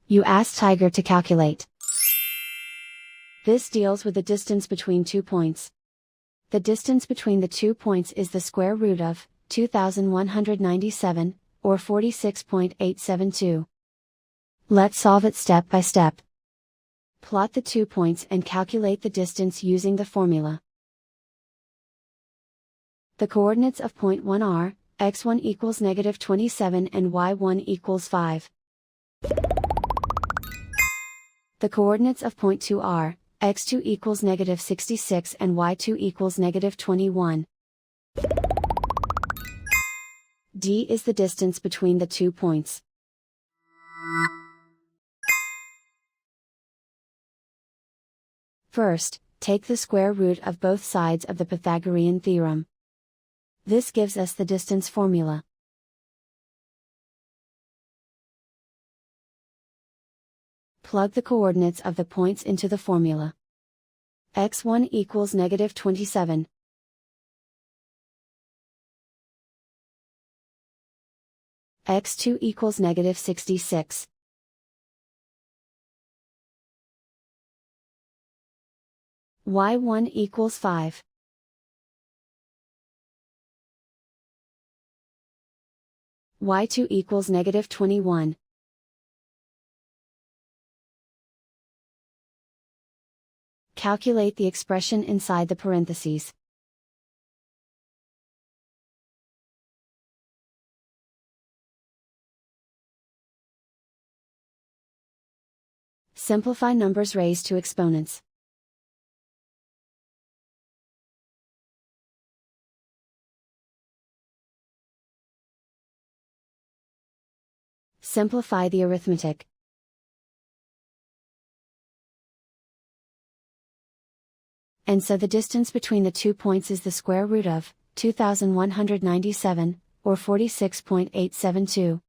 You ask Tiger to calculate. This deals with the distance between 2 points. The distance between the 2 points is the square root of 2197, or 46.872. Let's solve it step by step. Plot the 2 points and calculate the distance using the formula. The coordinates of point 1 are, x1 equals -27 and y1 equals 5. The coordinates of point 2 are, x2 equals -66 and y2 equals -21. D is the distance between the 2 points. First, take the square root of both sides of the Pythagorean theorem. This gives us the distance formula. Plug the coordinates of the points into the formula. x1 equals -27. x2 equals -66. y1 equals 5. y2 equals -21. Calculate the expression inside the parentheses. Simplify numbers raised to exponents. Simplify the arithmetic. And so the distance between the 2 points is the square root of 2197, or 46.872.